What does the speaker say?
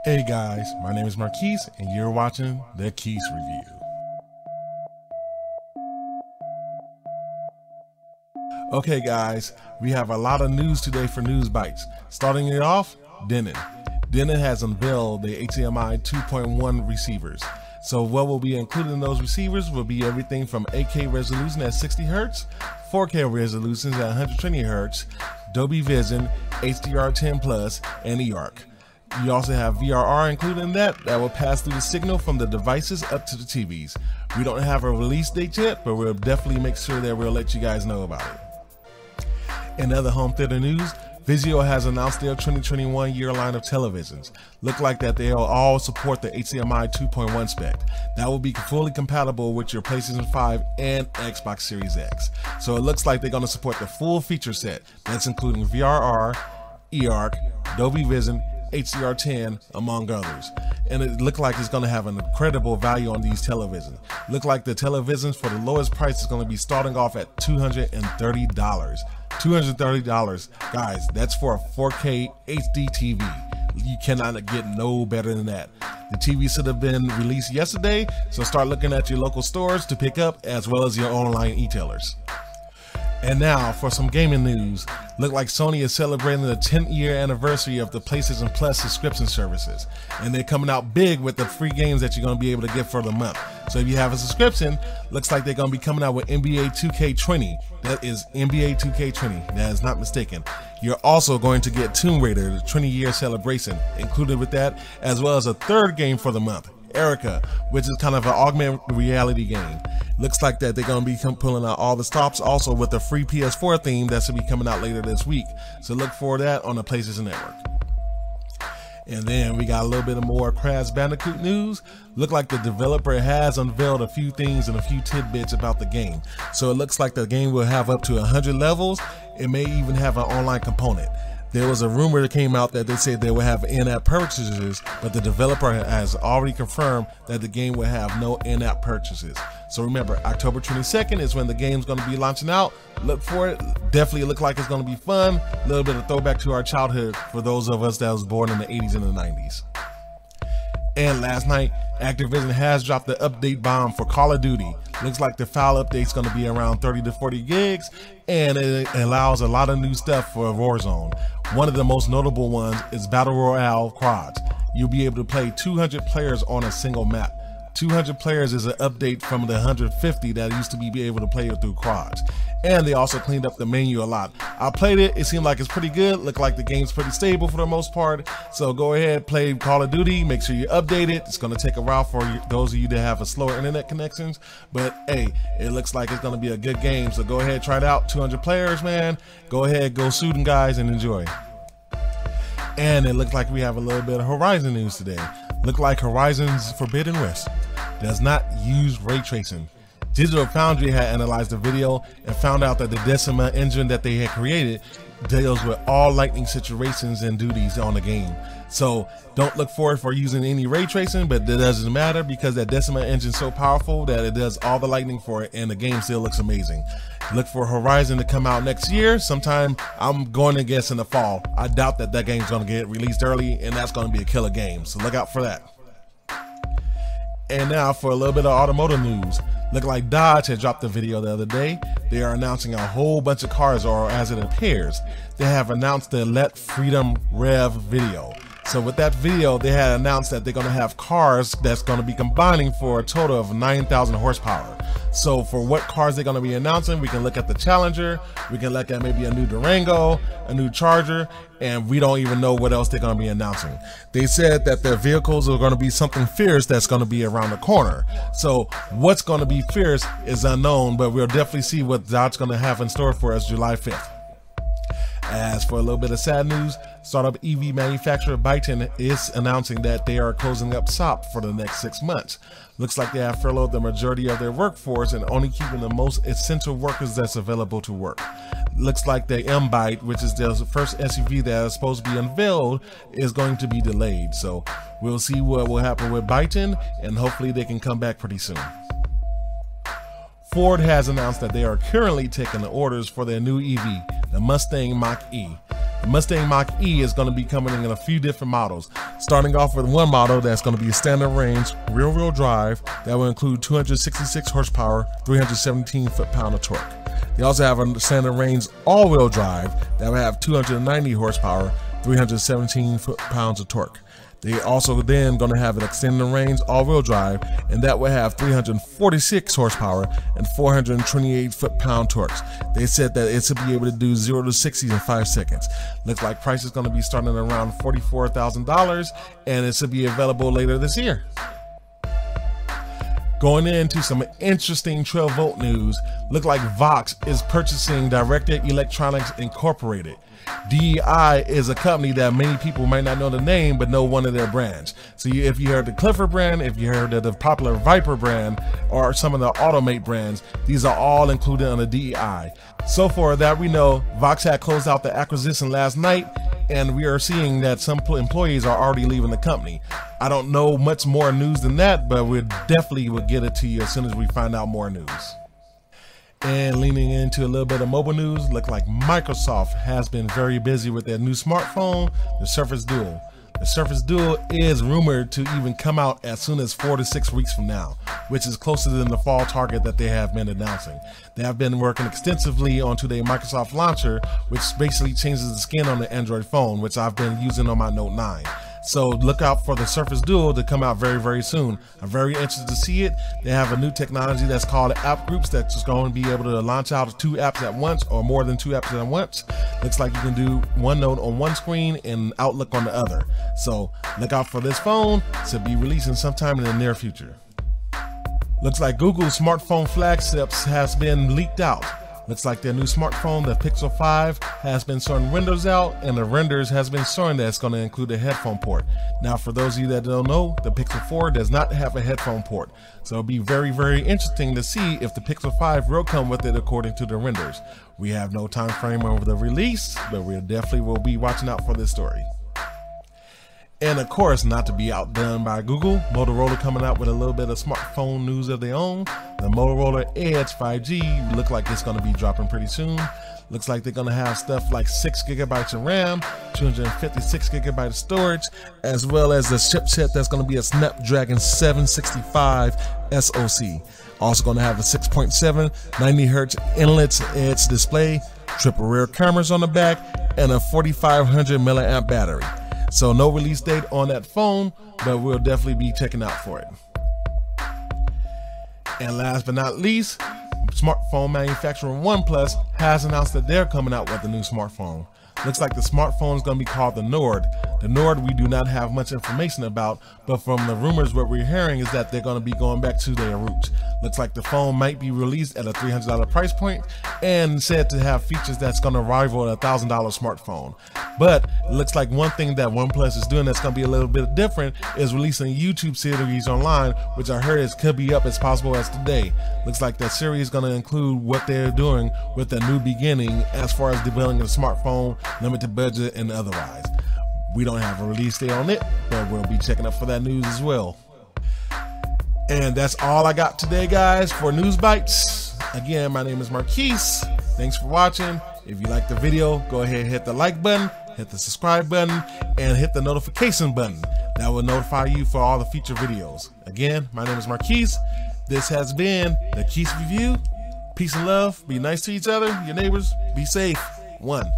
Hey guys, my name is Marquise and you're watching The Keys Review. Okay guys, we have a lot of news today for News Bites. Starting it off, Denon. Denon has unveiled the HDMI 2.1 receivers. So what will be included in those receivers will be everything from 8K resolution at 60Hz, 4K resolutions at 120Hz, Dolby Vision, HDR10 Plus, and eARC. You also have VRR included in that will pass through the signal from the devices up to the TVs. We don't have a release date yet, but we'll definitely make sure that we'll let you guys know about it. In other home theater news, Vizio has announced their 2021 year line of televisions. Look like that they'll all support the HDMI 2.1 spec. That will be fully compatible with your PlayStation 5 and Xbox Series X. So it looks like they're going to support the full feature set. That's including VRR, eARC, Dolby Vision, HDR10, among others. And it looked like it's going to have an incredible value on these televisions. Look like the televisions for the lowest price is going to be starting off at $230. $230, guys, that's for a 4K HD TV. You cannot get no better than that. The TV should have been released yesterday, so start looking at your local stores to pick up, as well as your online e-tailers. And now for some gaming news. Look like Sony is celebrating the 10th year anniversary of the PlayStation Plus subscription services, and they're coming out big with the free games that you're going to be able to get for the month. So if you have a subscription, looks like they're going to be coming out with NBA 2K20. That is NBA 2K20, that is not mistaken. You're also going to get Tomb Raider, the 20-year celebration included with that, as well as a third game for the month, Erica, which is kind of an augmented reality game. Looks like that they're going to be pulling out all the stops, also with the free PS4 theme that should be coming out later this week. So look for that on the PlayStation Network. And then we got a little bit of more Crash Bandicoot news. Look like the developer has unveiled a few things and a few tidbits about the game. So it looks like the game will have up to 100 levels. It may even have an online component. There was a rumor that came out that they said they will have in-app purchases, but the developer has already confirmed that the game will have no in-app purchases. So remember, October 22nd is when the game's going to be launching out. Look for it. Definitely look like it's going to be fun. A little bit of throwback to our childhood for those of us that was born in the 80s and the 90s. And last night, Activision has dropped the update bomb for Call of Duty. Looks like the file update's going to be around 30 to 40 gigs, and it allows a lot of new stuff for Warzone. One of the most notable ones is Battle Royale Quads. You'll be able to play 200 players on a single map. 200 players is an update from the 150 that used to be able to play through quads. And they also cleaned up the menu a lot. I played it, it seemed like it's pretty good. Looked like the game's pretty stable for the most part. So go ahead, play Call of Duty, make sure you update it. It's gonna take a while for those of you that have a slower internet connections. But hey, it looks like it's gonna be a good game. So go ahead, try it out. 200 players, man. Go ahead, go shooting guys and enjoy. And it looks like we have a little bit of Horizon news today. Look like Horizon's Forbidden West does not use ray tracing. Digital Foundry had analyzed the video and found out that the Decima engine that they had created deals with all lightning situations and duties on the game. So don't look for it for using any ray tracing, but that doesn't matter because that Decima engine is so powerful that it does all the lightning for it, and the game still looks amazing. Look for Horizon to come out next year. Sometime, I'm going to guess in the fall. I doubt that game's going to get released early, and that's going to be a killer game. So look out for that. And now for a little bit of automotive news. Look like Dodge had dropped a video the other day. They are announcing a whole bunch of cars, or as it appears, they have announced the Let Freedom Rev video. So with that video, they had announced that they're going to have cars that's going to be combining for a total of 9,000 horsepower. So for what cars they're going to be announcing, we can look at the Challenger, we can look at maybe a new Durango, a new Charger, and we don't even know what else they're going to be announcing. They said that their vehicles are going to be something fierce that's going to be around the corner. So what's going to be fierce is unknown, but we'll definitely see what Dodge's going to have in store for us July 5th. As for a little bit of sad news, startup EV manufacturer Byton is announcing that they are closing up shop for the next 6 months. Looks like they have furloughed the majority of their workforce and only keeping the most essential workers that's available to work. Looks like the M-Byte, which is the first SUV that is supposed to be unveiled, is going to be delayed. So we'll see what will happen with Byton, and hopefully they can come back pretty soon. Ford has announced that they are currently taking the orders for their new EV, the Mustang Mach-E. The Mustang Mach-E is going to be coming in a few different models, starting off with one model that's going to be a standard range rear-wheel drive that will include 266 horsepower, 317 foot-pound of torque. They also have a standard range all-wheel drive that will have 290 horsepower, 317 foot-pounds of torque. They also then going to have an extended range all-wheel drive, and that will have 346 horsepower and 428 foot-pound torques. They said that it should be able to do 0 to 60 in 5 seconds. Looks like price is going to be starting at around $44,000, and it should be available later this year. Going into some interesting 12-volt news, look like Vox is purchasing Directed Electronics Incorporated. DEI is a company that many people might not know the name, but know one of their brands. So if you heard the Clifford brand, if you heard of the popular Viper brand, or some of the Automate brands, these are all included under DEI. So far that we know, Vox had closed out the acquisition last night, and we are seeing that some employees are already leaving the company. I don't know much more news than that, but we definitely will get it to you as soon as we find out more news. And leaning into a little bit of mobile news, look like Microsoft has been very busy with their new smartphone, the Surface Duo. The Surface Duo is rumored to even come out as soon as 4 to 6 weeks from now, which is closer than the fall target that they have been announcing. They have been working extensively onto their Microsoft Launcher, which basically changes the skin on the Android phone, which I've been using on my Note 9. So look out for the Surface Duo to come out very, very soon. I'm very interested to see it. They have a new technology that's called app groups that's just going to be able to launch out 2 apps at once, or more than 2 apps at once. Looks like you can do OneNote on one screen and Outlook on the other. So look out for this phone to be releasing sometime in the near future. Looks like Google's smartphone flagships has been leaked out. Looks like their new smartphone, the Pixel 5, has been showing renders out, and the renders has been showing that it's going to include a headphone port. Now, for those of you that don't know, the Pixel 4 does not have a headphone port. So it'll be very, very interesting to see if the Pixel 5 will come with it according to the renders. We have no time frame over the release, but we definitely will be watching out for this story. And of course, not to be outdone by Google, Motorola coming out with a little bit of smartphone news of their own. The Motorola Edge 5G look like it's going to be dropping pretty soon. Looks like they're going to have stuff like 6 gigabytes of RAM, 256 gigabytes of storage, as well as the chipset that's going to be a Snapdragon 765 SoC. Also going to have a 6.7 90Hz inlet edge display, triple rear cameras on the back, and a 4500 milliamp battery. So no release date on that phone, but we'll definitely be checking out for it. And last but not least, smartphone manufacturer OnePlus has announced that they're coming out with a new smartphone. Looks like the smartphone is going to be called the Nord. The Nord we do not have much information about, but from the rumors what we're hearing is that they're going to be going back to their roots. Looks like the phone might be released at a $300 price point and said to have features that's going to rival a $1,000 smartphone. But it looks like one thing that OnePlus is doing that's going to be a little bit different is releasing a YouTube series online, which I heard could be up as possible as today. Looks like that series is going to include what they're doing with a new beginning as far as developing a smartphone, limited budget, and otherwise. We don't have a release date on it, but we'll be checking up for that news as well. And that's all I got today, guys, for News Bites. Again, my name is Marquise. Thanks for watching. If you like the video, go ahead and hit the like button, hit the subscribe button, and hit the notification button. That will notify you for all the future videos. Again, my name is Marquise. This has been the Keys Review. Peace and love. Be nice to each other, your neighbors. Be safe. 1.